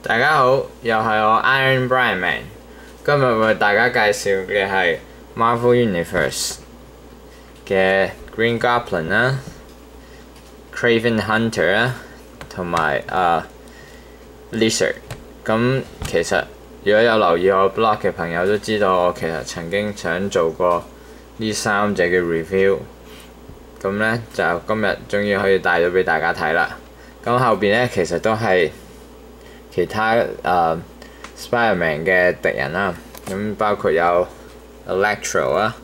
大家好，又係我 Iron Brian Man。今日為大家介紹嘅係 Marvel Universe 嘅 Green Goblin 啦、Kraven Hunter 啦，同埋Lizard。咁其實如果有留意我 blog 嘅朋友都知道，我其實曾經想做過呢三隻嘅 review。咁呢，就今日終於可以帶咗俾大家睇啦。咁後邊呢，其實都係其他Spider-Man 嘅敵人啦，咁包括有 Electro 啦，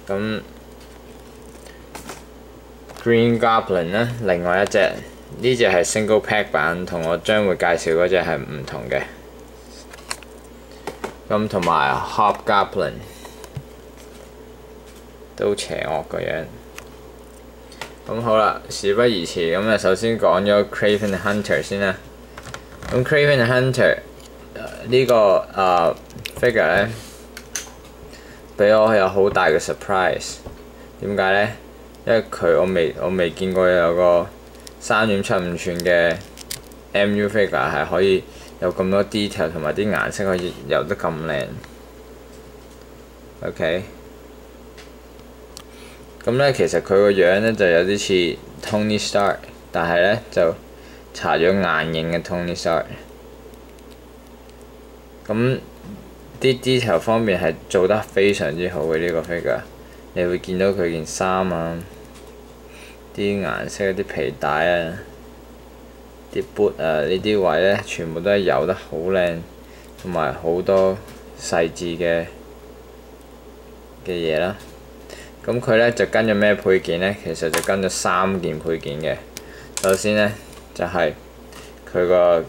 咁 Green Goblin 啦，另外一隻呢隻係 Single Pack 版，同我將會介紹嗰隻係唔同嘅。咁同埋 Hobgoblin 都邪惡個樣。咁好啦，事不宜遲，咁首先講咗 Kraven Hunter 先啦。咁 Kraven Hunter 呢個figure 咧，俾我有好大嘅 surprise。點解咧？因為我未見過有個3.75寸嘅 MU figure 係可以有咁多 detail 同埋啲顏色可以油得咁靚。OK。咁咧，其實佢個樣咧就有啲似 Tony Stark， 但係咧就搽咗硬影嘅 Tony Stark。咁啲 detail 方面係做得非常之好嘅呢個 figure， 你會見到佢件衫啊、啲顏色、啲皮帶啊、啲 boot 啊呢啲位咧，全部都係油得好靚，同埋好多細緻嘅嘢啦。咁佢咧就跟咗咩配件咧？其實就跟咗3件配件嘅。首先咧就係佢個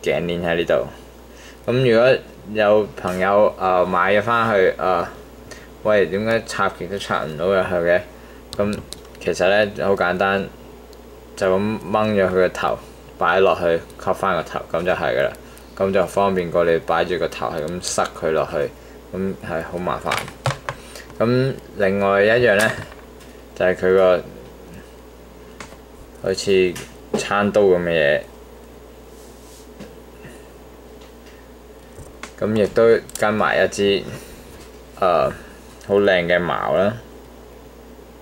頸鏈喺呢度。咁如果有朋友買咗翻去喂，點解插極都插唔到入去嘅？咁其實咧好簡單，就咁掹咗佢個頭，擺落去吸翻個頭，咁就係噶啦。咁就方便過你擺住個頭係咁塞佢落去，咁係好麻煩。咁另外一樣咧，就係佢個好似餐刀咁嘅嘢，咁亦都跟埋一支好靚嘅矛啦，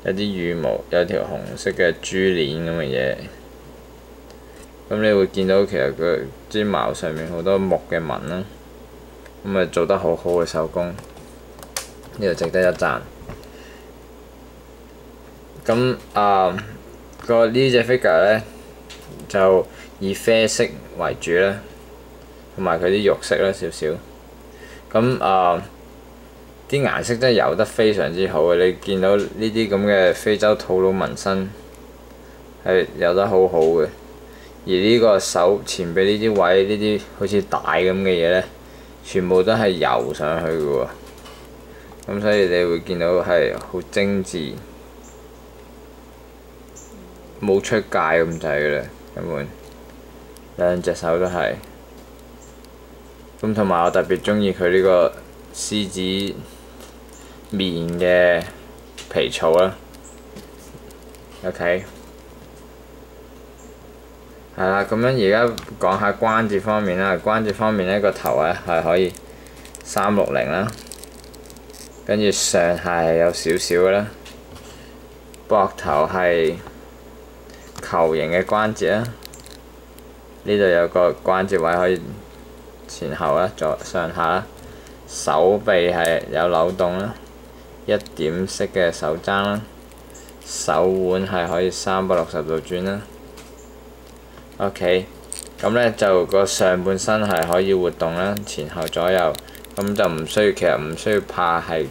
有啲羽毛，有條紅色嘅珠鏈咁嘅嘢。咁你會見到其實佢支矛上面好多木嘅紋啦，咁啊做得好好嘅手工。呢度值得一讚。咁呢隻 figure 咧就以啡色為主啦，同埋佢啲肉色啦少少。咁啲顏色真係油得非常之好嘅，你見到呢啲咁嘅非洲土佬紋身係油得好好嘅。而呢個手前臂呢啲位，呢啲好似帶咁嘅嘢咧，全部都係油上去嘅喎。咁所以你會見到係好精緻，冇出界咁滯嘅啦，根本兩隻手都係。咁同埋我特別中意佢呢個獅子面嘅皮草啦。OK， 係啦，咁樣而家講下關節方面啦。關節方面呢個頭咧係可以360啦。跟住上下係有少少嘅啦，膊頭係球形嘅關節啦，呢度有個關節位可以前後啦、左上下啦，手臂係有扭動啦，一點式嘅手踭啦，手腕係可以360度轉啦。OK， 咁呢就個上半身係可以活動啦，前後左右。咁就其實唔需要怕係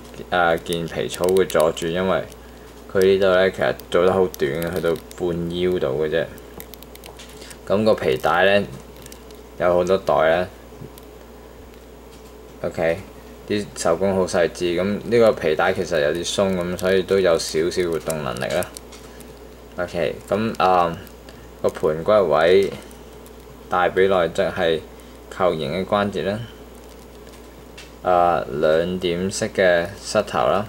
件皮草會阻住，因為佢呢度咧其實做得好短嘅，去到半腰度嘅啫。咁個皮帶咧有好多袋啦。OK， 啲手工好細緻。咁呢個皮帶其實有啲鬆咁，所以都有少少活動能力啦。OK， 咁個盤骨位大髀內側係球形嘅關節啦。2點式嘅膝頭啦，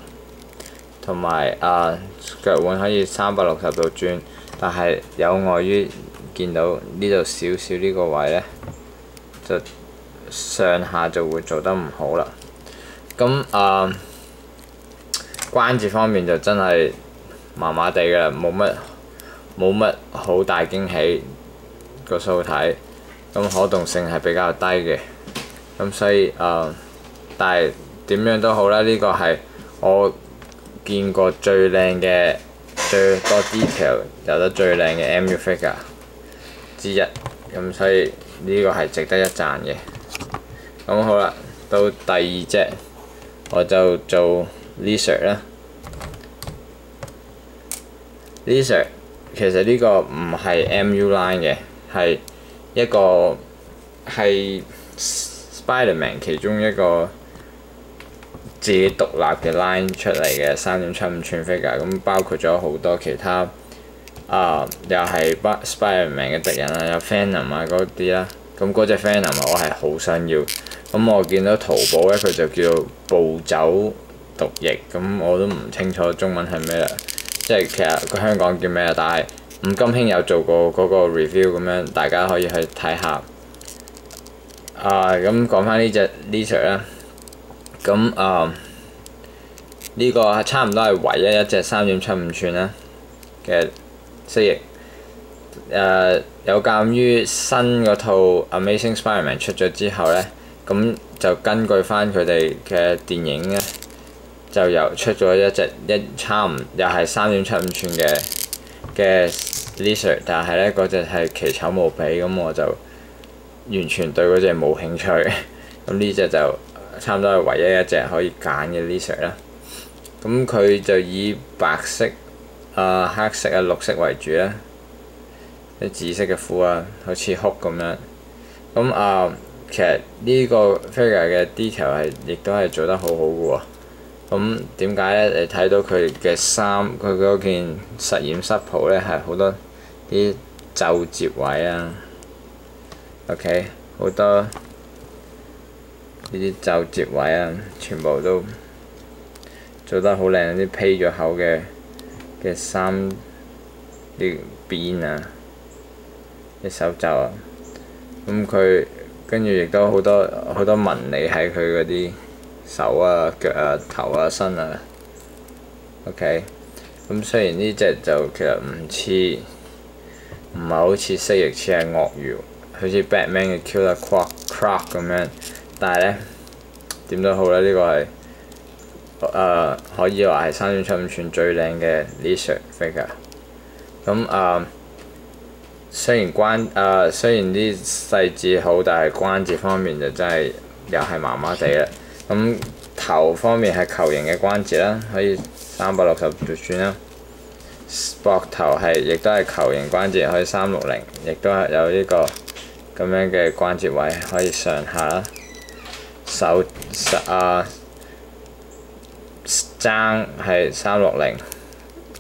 同埋腳腕可以360度轉，但係有礙於見到呢度少少呢個位呢，就上下就會做得唔好啦。咁關節方面就真係麻麻地㗎啦，冇乜好大驚喜個數睇，咁可動性係比較低嘅，咁所以但係點樣都好啦，呢個係我見過最靚嘅、最多 detail 有得最靚嘅 MU figure 之一，咁所以呢個係值得一讚嘅。咁好啦，到第二隻我就做 Lizard 啦。Lizard 其實呢個唔係 MU line 嘅，係一個係 Spider-Man 其中一個自己獨立嘅 line 出嚟嘅3.75寸 figure，咁包括咗好多其他又係 Spider-Man 嘅敵人啦，有 Venom 啊嗰啲啦，咁嗰隻 Venom 我係好想要，咁我見到淘寶咧佢就叫做暴走毒液，咁我都唔清楚中文係咩啦，即係其實個香港叫咩啊？但係吳金興有做過嗰個 review 咁樣，大家可以去睇下。咁講翻呢隻 Lizard 啦，咁呢個差唔多係唯一一隻3.75寸啦嘅蜥蜴。有鑑於新嗰套 Amazing Spider-Man 出咗之後呢，咁就根據翻佢哋嘅電影呢，就又出咗一隻又係3.75寸嘅 Lizard， 但係呢嗰隻係奇醜無比，咁我就完全對嗰隻冇興趣。咁呢隻就差唔多係唯一一隻可以揀嘅 Lizard 啦。咁佢就以白色、黑色啊、綠色為主啦。啲紫色嘅褲啊，好似 Hulk 咁樣。咁其實呢個 figure 嘅 detail 係亦都係做得好好嘅喎。咁點解咧？你睇到佢嘅衫，佢嗰件實驗室袍咧係好多啲皺摺位啊。OK， 好多呢啲皺摺位啊，全部都做得好靚，啲披咗口嘅衫啲邊啊，啲手袖啊，咁佢跟住亦都好多紋理喺佢嗰啲手啊、腳啊、頭啊、身啊。OK， 咁雖然呢隻就其實唔係好似蜥蜴，似係鱷魚，好似 Batman 嘅 Killer Croc 咁樣，但係呢點都好啦，呢個係可以話係3.75寸最靚嘅 Lizard figure。咁雖然啲細節好，但係關節方面就真係又係麻麻地啦。咁頭方面係球形嘅關節啦，可以360度轉啦。膊頭亦都係球形關節，可以360，亦都係有呢個咁樣嘅關節位可以上下啦。手踭係360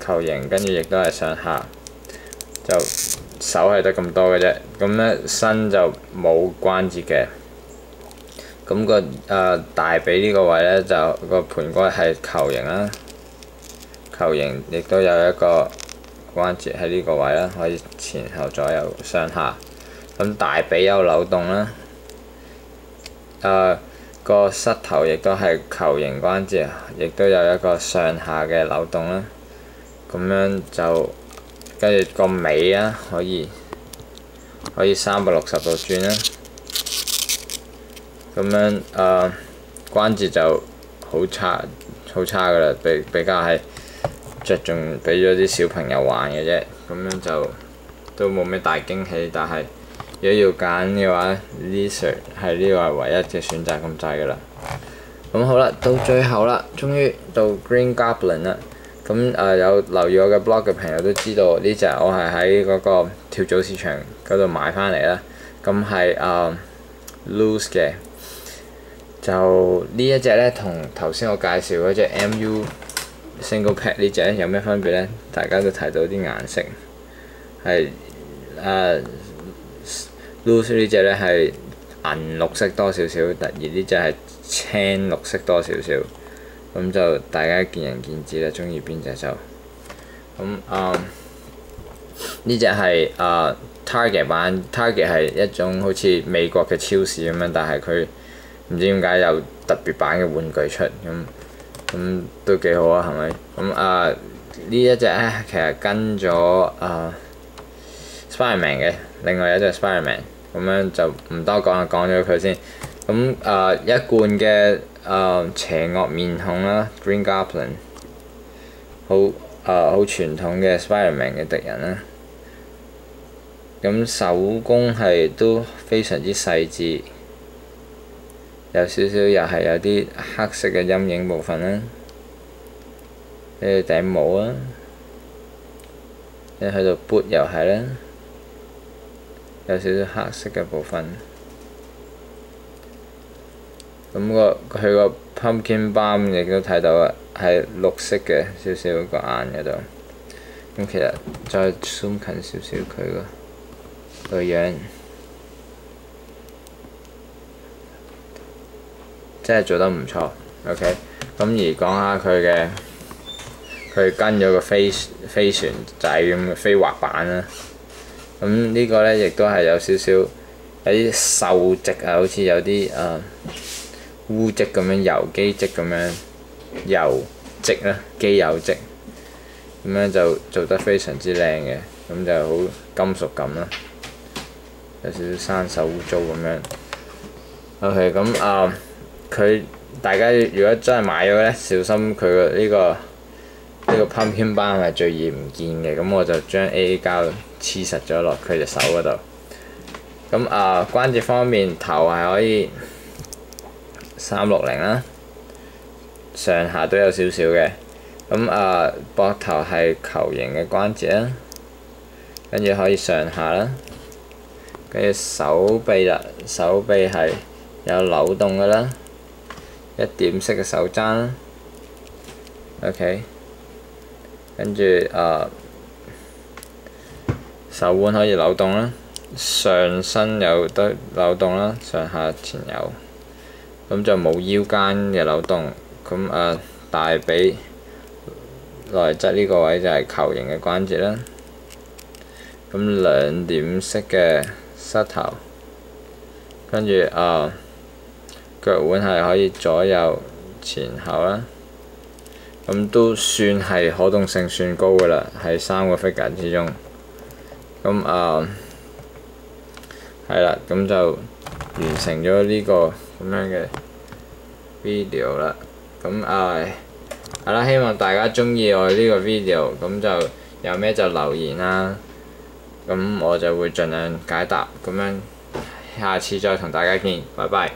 球形，跟住亦都係上下，就手係得咁多嘅啫。咁咧身就冇關節嘅。咁個大髀呢個位咧就個盤骨係球形啦，球形亦都有一個關節喺呢個位啦，可以前後左右上下。咁大髀有扭動啦。個膝頭亦都係球形關節，亦都有一個上下嘅扭動啦。咁樣就跟住個尾啊，可以360度轉啦。咁樣關節就好差㗎啦，比較係着重俾咗啲小朋友玩嘅啫。咁樣就都冇咩大驚喜，但係如果要揀嘅話 ，Lizard 係呢個係唯一嘅選擇咁滯㗎啦。咁好啦，到最後啦，終於到 Green Goblin 啦。咁有留意我嘅 blog 嘅朋友都知道呢隻我係喺嗰個跳蚤市場嗰度買翻嚟啦。咁係loose 嘅。就呢一隻呢，同頭先我介紹嗰隻 MU Single Pack 呢隻有咩分別呢？大家都睇到啲顏色係loose 呢隻呢係銀綠色多少少，而呢隻係青綠色多少少。咁就大家見仁見智啦，中意邊隻就咁。呢隻係 Target 版，Target 係一種好似美國嘅超市咁樣，但係佢唔知點解有特別版嘅玩具出，咁都幾好啊，係咪？咁呢一隻咧其實跟咗Spiderman 嘅，另外一隻 Spiderman， 咁樣就唔多講啦，講咗佢先。咁一貫嘅邪惡面孔啦 ，Green Goblin， 好傳統嘅 Spiderman 嘅敵人啦。咁手工係都非常之細緻，有少少又係有啲黑色嘅陰影部分啦。呢頂帽啊，你去到 boot 又係啦，有少少黑色嘅部分。咁佢個 pumpkin balm 亦都睇到啊，係綠色嘅，少少個眼嗰度。咁其實再 zoom 近少少佢個樣，真係做得唔錯。OK， 咁而講下佢跟咗個飛船仔咁嘅飛滑板啦。咁呢個呢，亦都係有少少有啲鏽跡啊，好似有啲污跡咁樣，油機跡咁樣，油跡啦，機油跡，咁樣就做得非常之靚嘅，咁就好金屬感啦，有少少生鏽污糟咁樣。OK， 咁佢大家如果真係買咗呢，小心佢個呢個 pumpkin balm 係最易唔見嘅，咁我就將 AA 膠黐實咗落佢隻手嗰度。咁關節方面，頭係可以360啦，上下都有少少嘅。咁膊頭係球形嘅關節啦，跟住可以上下啦。跟住手臂啦，手臂係有扭動㗎啦，一點式嘅手踭啦。OK， 跟住手腕可以扭動啦，上身有得扭動啦，上下前右。咁就冇腰間嘅扭動。咁大髀內側呢個位就係球形嘅關節啦。咁兩點式嘅膝頭，跟住腳腕係可以左右前後啦。咁都算係可動性算高㗎啦，喺3個 figure 之中。咁係啦，咁就完成咗呢個咁樣嘅 video 啦。咁係啦，希望大家鍾意我呢個 video， 咁就有咩就留言啦。咁我就會盡量解答。咁樣下次再同大家見，拜拜。